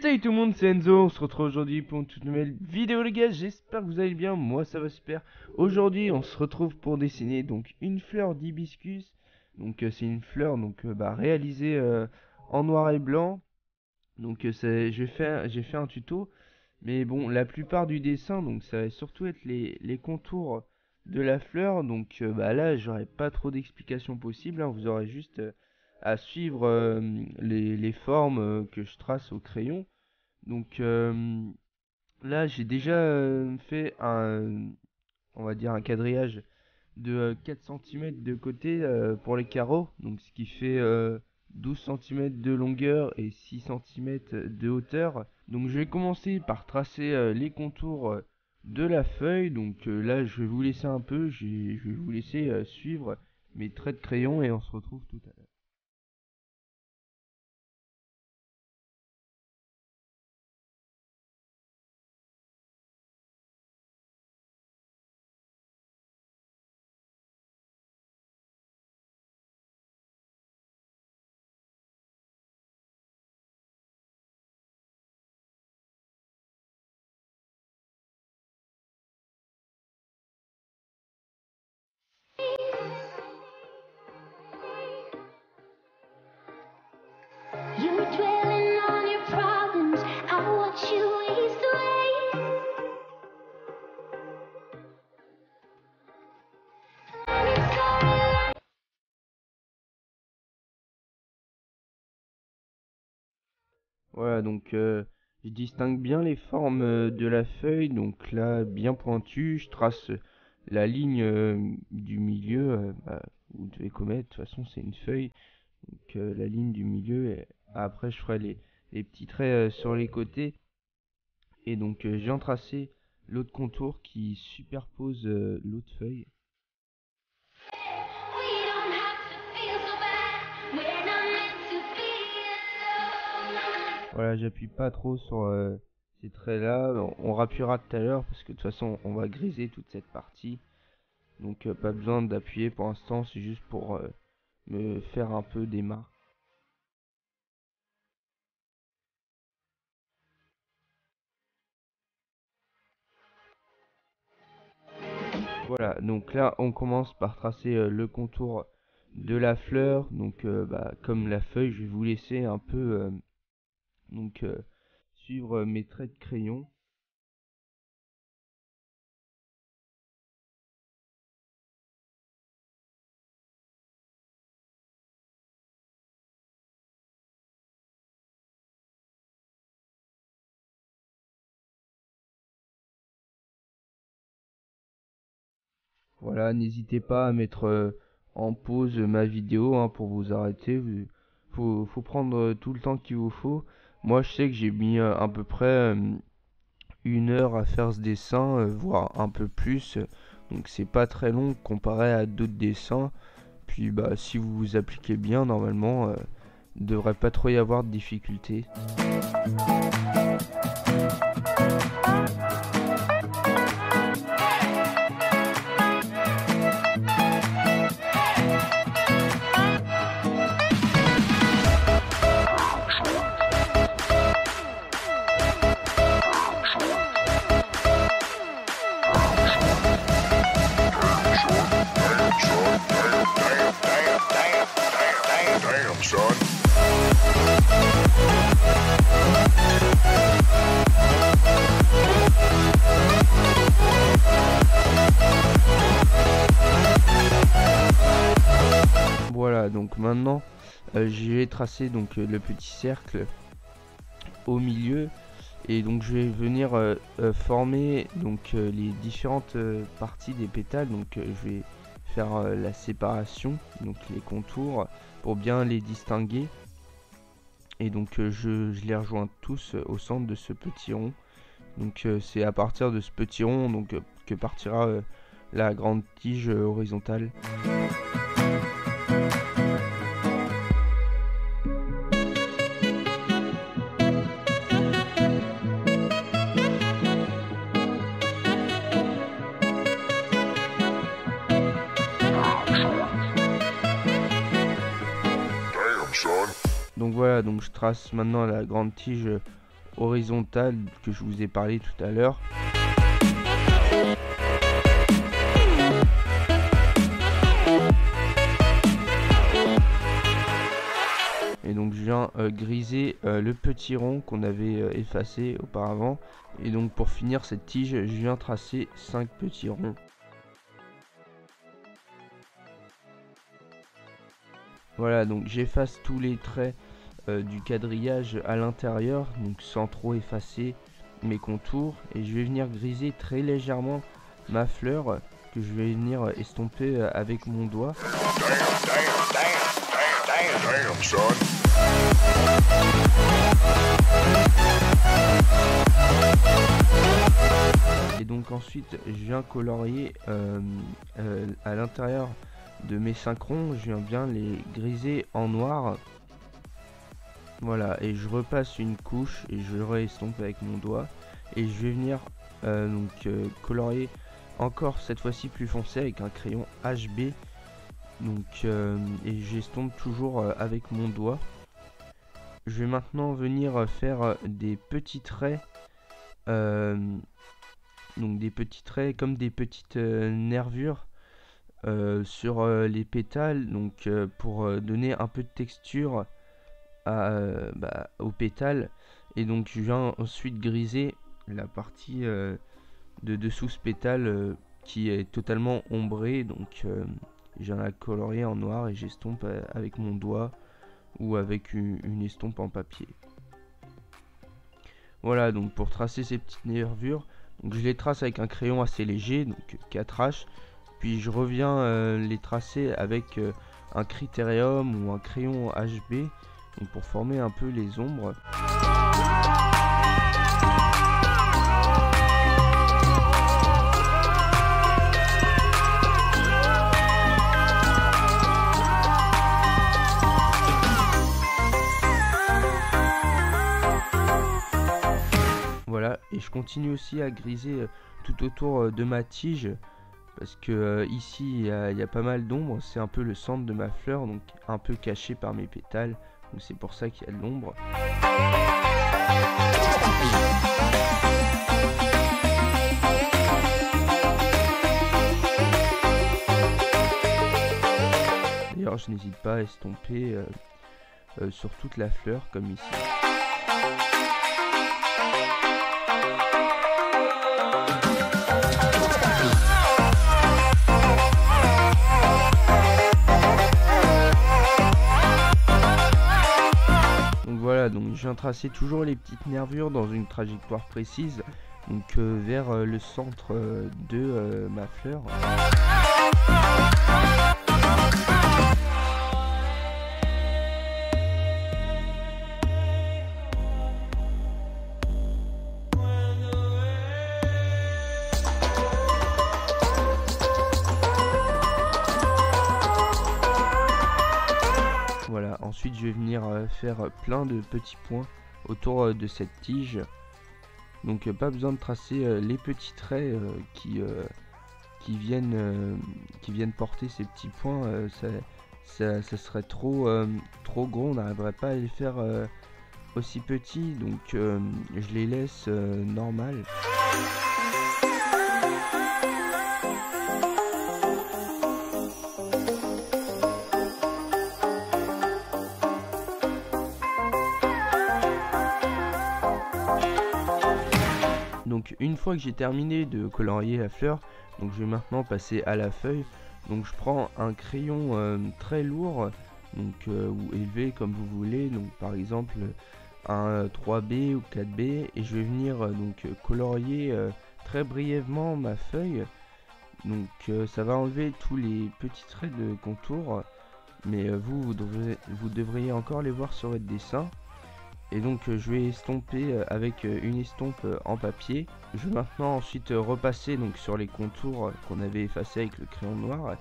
Salut tout le monde, c'est Enzo, on se retrouve aujourd'hui pour une toute nouvelle vidéo les gars, j'espère que vous allez bien, moi ça va super. Aujourd'hui on se retrouve pour dessiner donc une fleur d'hibiscus, donc c'est une fleur réalisée en noir et blanc. Donc j'ai fait un tuto, mais bon la plupart du dessin donc ça va surtout être les contours de la fleur. Donc là j'aurai pas trop d'explications possibles, hein, vous aurez juste à suivre les formes que je trace au crayon. Donc là, j'ai déjà fait on va dire un quadrillage de 4 cm de côté pour les carreaux, donc ce qui fait 12 cm de longueur et 6 cm de hauteur. Donc je vais commencer par tracer les contours de la feuille. Donc là, je vais vous laisser un peu, je vais vous laisser suivre mes traits de crayon et on se retrouve tout à l'heure. You're dwelling on your problems. I watch you ease away. Voilà, donc je distingue bien les formes de la feuille. Donc là, bien pointu, je trace la ligne du milieu. Vous devez connaître, de toute façon, c'est une feuille. Donc la ligne du milieu. Et après, je ferai les petits traits sur les côtés. Et donc, je viens tracer l'autre contour qui superpose l'autre feuille. We don't have to feel so bad. We're not meant to be alone. Voilà, j'appuie pas trop sur ces traits-là. On rappuiera tout à l'heure parce que de toute façon, on va griser toute cette partie. Donc pas besoin d'appuyer pour l'instant, c'est juste pour me faire un peu des marques. Voilà, donc là on commence par tracer le contour de la fleur. Donc comme la feuille, je vais vous laisser un peu suivre mes traits de crayon. Voilà, n'hésitez pas à mettre en pause ma vidéo hein, pour vous arrêter. Faut prendre tout le temps qu'il vous faut. Moi, je sais que j'ai mis à peu près 1 heure à faire ce dessin, voire un peu plus. Donc c'est pas très long comparé à d'autres dessins. Puis si vous vous appliquez bien, normalement, il ne devrait pas trop y avoir de difficultés. Damn, son. Voilà, donc maintenant j'ai tracé donc le petit cercle au milieu et donc je vais venir former donc les différentes parties des pétales. Donc je vais faire la séparation, donc les contours pour bien les distinguer. Et donc je les rejoins tous au centre de ce petit rond. Donc c'est à partir de ce petit rond donc que partira la grande tige horizontale. Damn, son. Donc voilà, donc je trace maintenant la grande tige horizontale que je vous ai parlé tout à l'heure. Et donc je viens griser le petit rond qu'on avait effacé auparavant. Et donc pour finir cette tige, je viens tracer 5 petits ronds. Voilà, donc j'efface tous les traits du quadrillage à l'intérieur, donc sans trop effacer mes contours. Et je vais venir griser très légèrement ma fleur que je vais venir estomper avec mon doigt. Damn, son. Et donc ensuite je viens colorier à l'intérieur de mes 5 ronds, je viens bien les griser en noir. Voilà, et je repasse une couche et je réestompe avec mon doigt. Et je vais venir colorier encore cette fois-ci plus foncé avec un crayon HB. Donc et j'estompe toujours avec mon doigt. Je vais maintenant venir faire des petits traits, donc des petits traits comme des petites nervures sur les pétales, donc pour donner un peu de texture aux pétales. Et donc je viens ensuite griser la partie de dessous ce pétale qui est totalement ombrée, donc je viens la colorier en noir et j'estompe avec mon doigt ou avec une estompe en papier. Voilà, donc pour tracer ces petites nervures, donc je les trace avec un crayon assez léger, donc 4H, puis je reviens les tracer avec un critérium ou un crayon HB, donc pour former un peu les ombres. Voilà, et je continue aussi à griser tout autour de ma tige, parce que ici il y a pas mal d'ombre, c'est un peu le centre de ma fleur, donc un peu caché par mes pétales, donc c'est pour ça qu'il y a de l'ombre. D'ailleurs je n'hésite pas à estomper sur toute la fleur comme ici. Donc je viens tracer toujours les petites nervures dans une trajectoire précise, donc vers le centre de ma fleur. Voilà, ensuite je vais venir faire plein de petits points autour de cette tige. Donc pas besoin de tracer les petits traits qui viennent porter ces petits points. Ça serait trop gros, on n'arriverait pas à les faire aussi petits, donc je les laisse normal. Donc une fois que j'ai terminé de colorier la fleur, donc je vais maintenant passer à la feuille. Donc je prends un crayon très lourd, donc ou élevé comme vous voulez, donc par exemple un 3B ou 4B, et je vais venir donc colorier très brièvement ma feuille. Donc ça va enlever tous les petits traits de contour, mais vous devriez encore les voir sur votre dessin. Et donc je vais estomper avec une estompe en papier. Je vais maintenant ensuite repasser donc sur les contours qu'on avait effacés avec le crayon noir.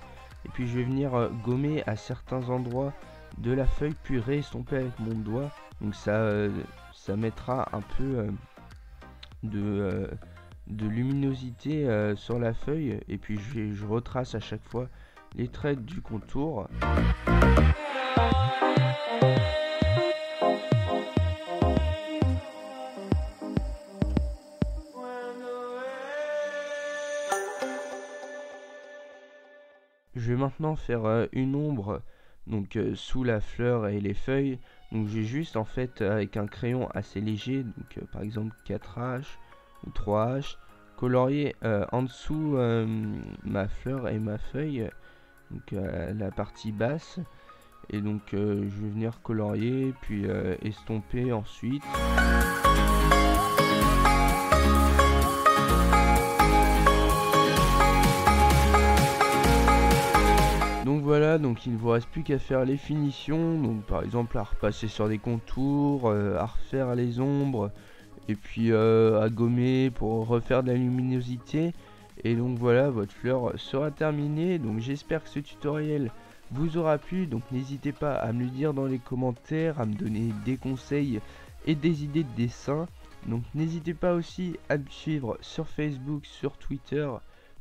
Et puis je vais venir gommer à certains endroits de la feuille, puis réestomper avec mon doigt. Donc ça mettra un peu de luminosité sur la feuille. Et puis je retrace à chaque fois les traits du contour. Je vais maintenant faire une ombre donc sous la fleur et les feuilles. Donc j'ai juste en fait avec un crayon assez léger, donc par exemple 4H ou 3H, colorier en dessous ma fleur et ma feuille, donc la partie basse. Et donc je vais venir colorier puis estomper ensuite. Donc voilà, donc il ne vous reste plus qu'à faire les finitions, donc par exemple à repasser sur des contours, à refaire les ombres, et puis à gommer pour refaire de la luminosité. Et donc voilà, votre fleur sera terminée. Donc j'espère que ce tutoriel vous aura plu, donc n'hésitez pas à me le dire dans les commentaires, à me donner des conseils et des idées de dessin. Donc n'hésitez pas aussi à me suivre sur Facebook, sur Twitter.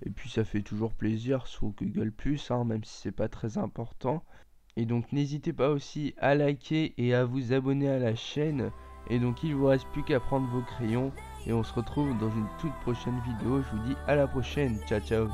Et puis ça fait toujours plaisir sur Google+, hein, même si c'est pas très important. Et donc n'hésitez pas aussi à liker et à vous abonner à la chaîne. Et donc il vous reste plus qu'à prendre vos crayons. Et on se retrouve dans une toute prochaine vidéo. Je vous dis à la prochaine. Ciao ciao.